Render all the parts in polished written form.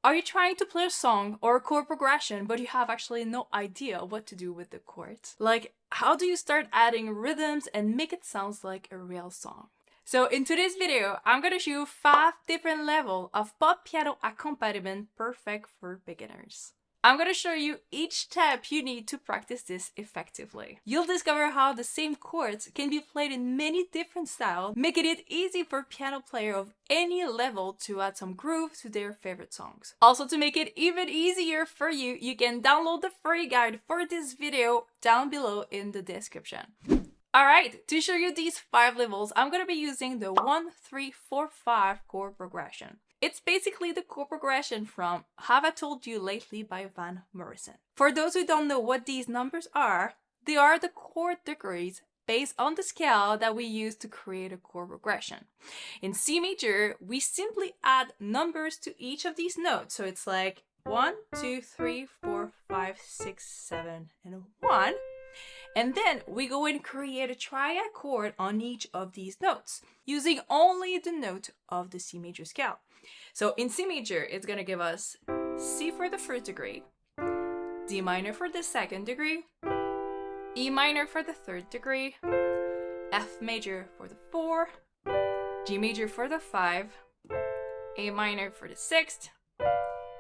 Are you trying to play a song or a chord progression, but you have actually no idea what to do with the chords? Like, how do you start adding rhythms and make it sound like a real song? So in today's video, I'm gonna show you 5 different levels of pop piano accompaniment perfect for beginners. I'm gonna show you each step you need to practice this effectively. You'll discover how the same chords can be played in many different styles, making it easy for piano player of any level to add some groove to their favorite songs. Also, to make it even easier for you, you can download the free guide for this video down below in the description. Alright, to show you these 5 levels, I'm gonna be using the 1-3-4-5 chord progression. It's basically the chord progression from Have I Told You Lately by Van Morrison. For those who don't know what these numbers are, they are the chord degrees based on the scale that we use to create a chord progression. In C major, we simply add numbers to each of these notes. So it's like 1, 2, 3, 4, 5, 6, 7, and 1. And then we go and create a triad chord on each of these notes, using only the note of the C major scale. So in C major, it's gonna give us C for the first degree, D minor for the second degree, E minor for the third degree, F major for the 4, G major for the 5, A minor for the 6th,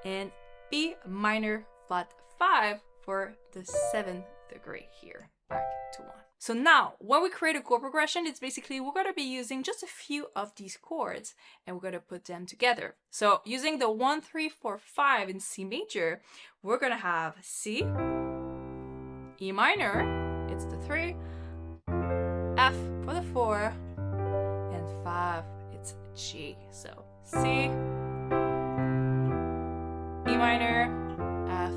and B minor flat 5 for the 7th degree here, back to 1. So now, when we create a chord progression, it's basically we're going to be using just a few of these chords and we're going to put them together. So using the 1-3-4-5 in C major, we're going to have C, E minor, it's the 3, F for the 4, and 5, it's G. So C, E minor, F,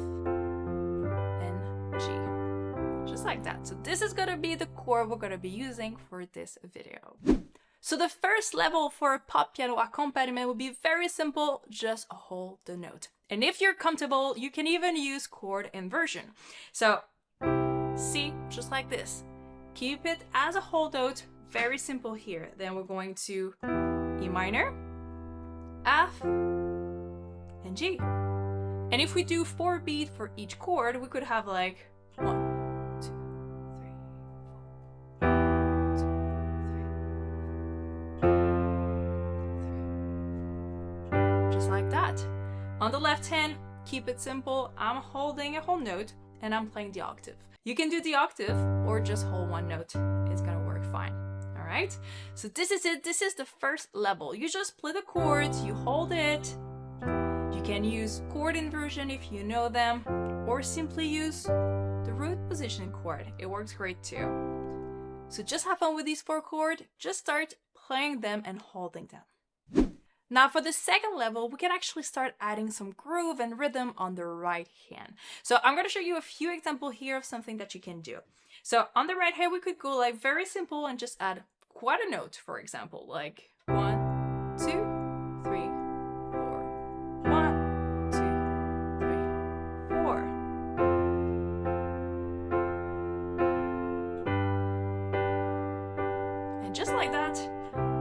and G. Just like that. So this is gonna be the chord we're gonna be using for this video. So the first level for pop piano accompaniment will be very simple, just hold the note. And if you're comfortable, you can even use chord inversion. So C, just like this. Keep it as a whole note, very simple here. Then we're going to E minor, F, and G. And if we do 4 beats for each chord, we could have like 1, like that. On the left hand, keep it simple. I'm holding a whole note and I'm playing the octave. You can do the octave or just hold one note. It's gonna work fine. All right. So this is it. This is the first level. You just play the chords, you hold it. You can use chord inversion if you know them, or simply use the root position chord. It works great too. So just have fun with these 4 chords. Just start playing them and holding them. Now for the second level, we can actually start adding some groove and rhythm on the right hand. So I'm going to show you a few examples here of something that you can do. So on the right hand, we could go like very simple and just add quite a note, for example, like 1, 2, 3, 4, 1, 2, 3, 4. And just like that,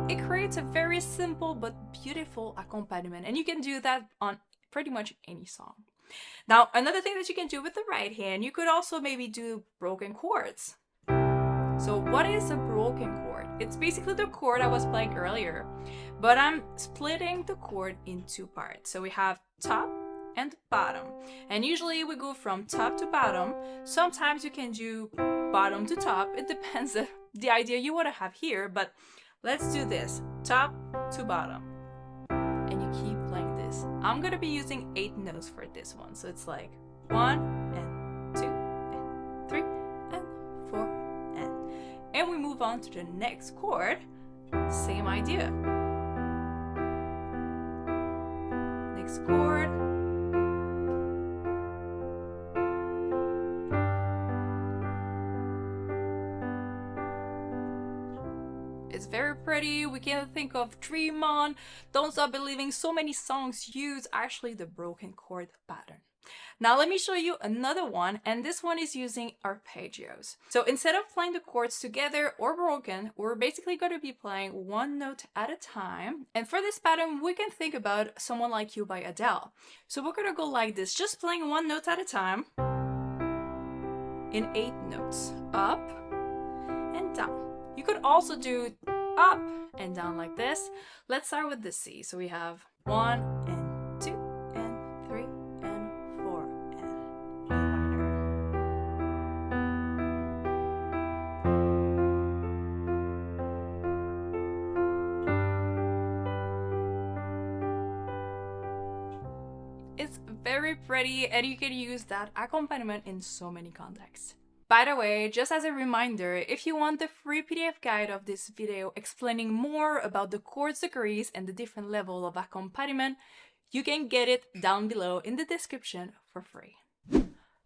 it creates a very simple but beautiful accompaniment, and you can do that on pretty much any song. Now, another thing that you can do with the right hand, you could also maybe do broken chords. So what is a broken chord? It's basically the chord I was playing earlier, but I'm splitting the chord in 2 parts. So we have top and bottom, and usually we go from top to bottom. Sometimes you can do bottom to top. It depends on the idea you want to have here, but let's do this, top to bottom, and you keep playing this. I'm gonna be using 8 notes for this one, so it's like 1 and 2 and 3 and 4 and we move on to the next chord, same idea. Next chord. It's very pretty. We can think of Dream On, Don't Stop Believing. So many songs use actually the broken chord pattern. Now let me show you another one, and this one is using arpeggios. So instead of playing the chords together or broken, we're basically going to be playing one note at a time. And for this pattern, we can think about Someone Like You by Adele. So we're going to go like this, just playing one note at a time in 8 notes, up and down. You could also do up and down like this. Let's start with the C. So we have 1 and 2 and 3 and 4 and A minor. It's very pretty, and you can use that accompaniment in so many contexts. By the way, just as a reminder, if you want the free PDF guide of this video explaining more about the chords degrees and the different level of accompaniment, you can get it down below in the description for free.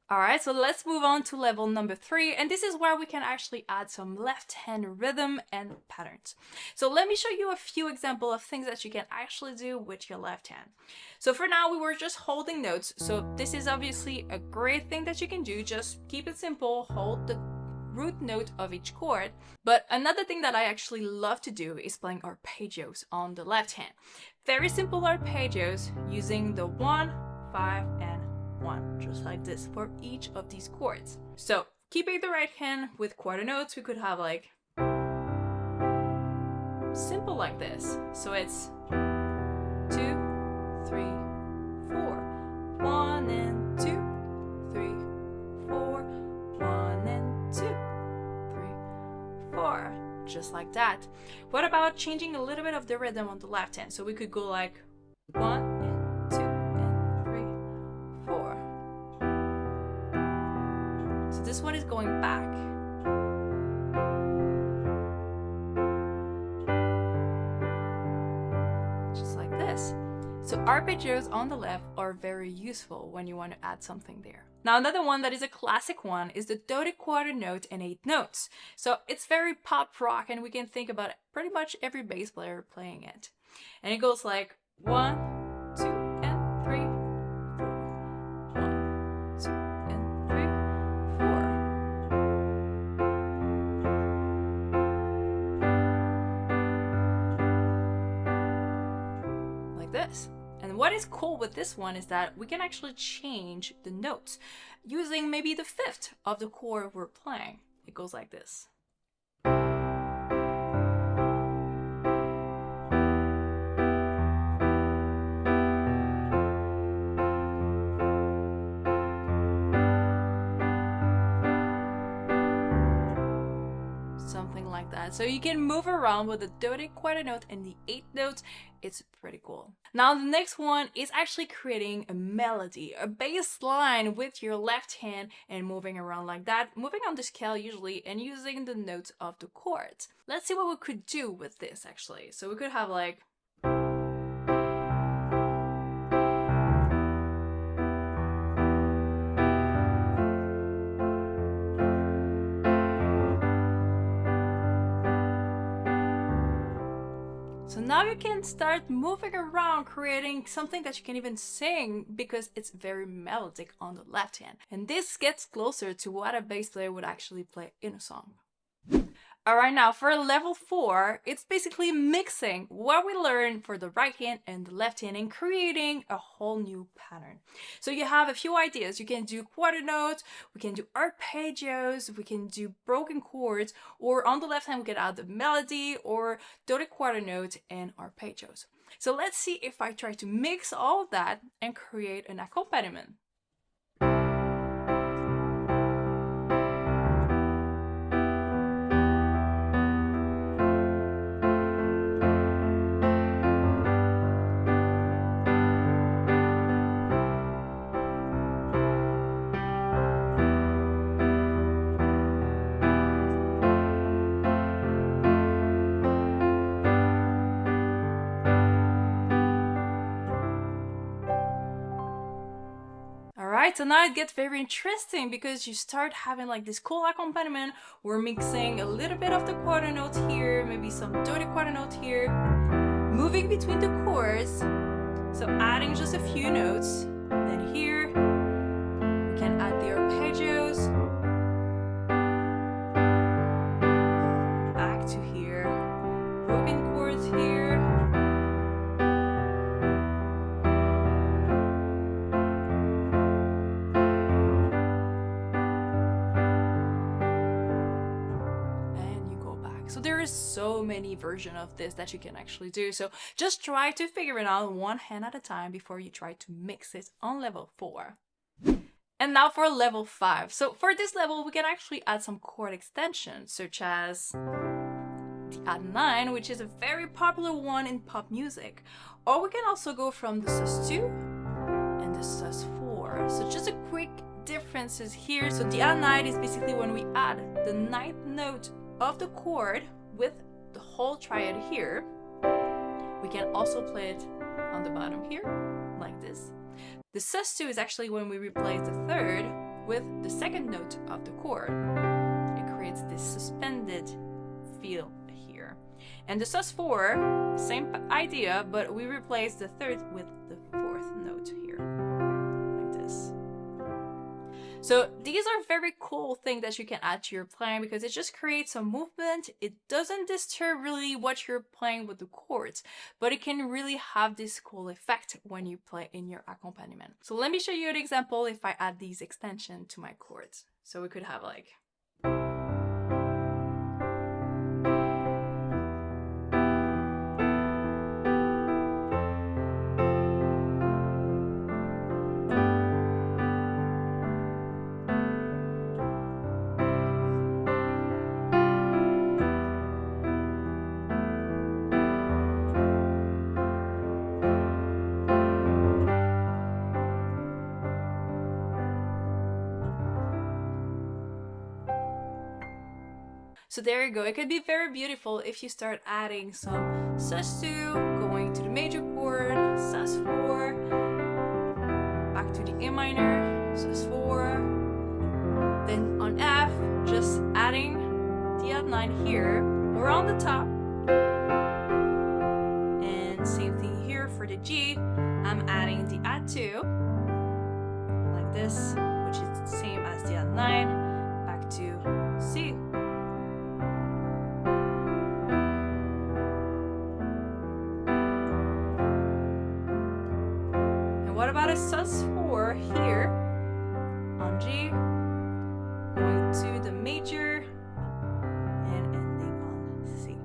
Alright, so let's move on to level number 3, and this is where we can actually add some left hand rhythm and patterns. So let me show you a few examples of things that you can actually do with your left hand. So for now, we were just holding notes, so this is obviously a great thing that you can do. Just keep it simple, hold the root note of each chord. But another thing that I actually love to do is playing arpeggios on the left hand. Very simple arpeggios using the 1, 5, and 1, just like this for each of these chords. So keeping the right hand with quarter notes, we could have like simple like this. So it's 2, 3, 4, 1 and 2, 3, 4, 1 and 2, 3, 4, just like that. What about changing a little bit of the rhythm on the left hand? So we could go like 1 and 2 and 3, 4. So this one is going back. Just like this. So arpeggios on the left are very useful when you want to add something there. Now another one that is a classic one is the dotted quarter note and 8 notes. So it's very pop rock, and we can think about pretty much every bass player playing it. And it goes like 1, 2, and 3, 4. 1, 2, and 3, 4. Like this. And what is cool with this one is that we can actually change the notes using maybe the 5th of the chord we're playing. It goes like this. Something like that. So you can move around with the dotted quarter note and the 8 notes. It's pretty cool. Now the next one is actually creating a melody, a bass line with your left hand and moving around like that, moving on the scale usually and using the notes of the chords. Let's see what we could do with this actually. So we could have like So now you can start moving around, creating something that you can even sing because it's very melodic on the left hand. And this gets closer to what a bass player would actually play in a song. Alright, now for level 4, it's basically mixing what we learned for the right hand and the left hand and creating a whole new pattern. So you have a few ideas. You can do quarter notes, we can do arpeggios, we can do broken chords, or on the left hand we can add the melody or dotted quarter notes and arpeggios. So let's see if I try to mix all of that and create an accompaniment. So now it gets very interesting because you start having like this cool accompaniment. We're mixing a little bit of the quarter notes here, maybe some dotted quarter notes here, moving between the chords. So adding just a few notes, then here, there's so many versions of this that you can actually do. So just try to figure it out one hand at a time before you try to mix it on level 4. And now for level 5. So for this level, we can actually add some chord extensions, such as the add 9, which is a very popular one in pop music. Or we can also go from the sus2 and the sus4. So just a quick differences here. So the add 9 is basically when we add the 9th note of the chord with the whole triad here. We can also play it on the bottom here, like this. The sus2 is actually when we replace the 3rd with the 2nd note of the chord. It creates this suspended feel here. And the sus4, same idea, but we replace the 3rd with the 4th note here, like this. So these are very cool things that you can add to your playing because it just creates some movement. It doesn't disturb really what you're playing with the chords, but it can really have this cool effect when you play in your accompaniment. So let me show you an example if I add these extensions to my chords. So we could have like So there you go. It could be very beautiful if you start adding some sus2, going to the major chord, sus4, back to the A minor, sus4, then on F, just adding the add 9 here or on the top. And same thing here for the G. I'm adding the add 2, like this, which is the same as the add 9, back to C. What about a sus4 here on G, going to the major and ending on C.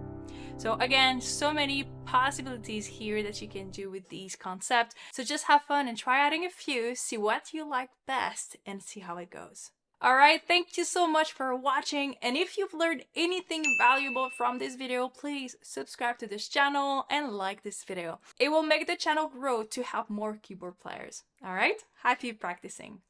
So again, so many possibilities here that you can do with these concepts. So just have fun and try adding a few, see what you like best and see how it goes. Alright, thank you so much for watching, and if you've learned anything valuable from this video, please subscribe to this channel and like this video. It will make the channel grow to help more keyboard players. Alright, happy practicing!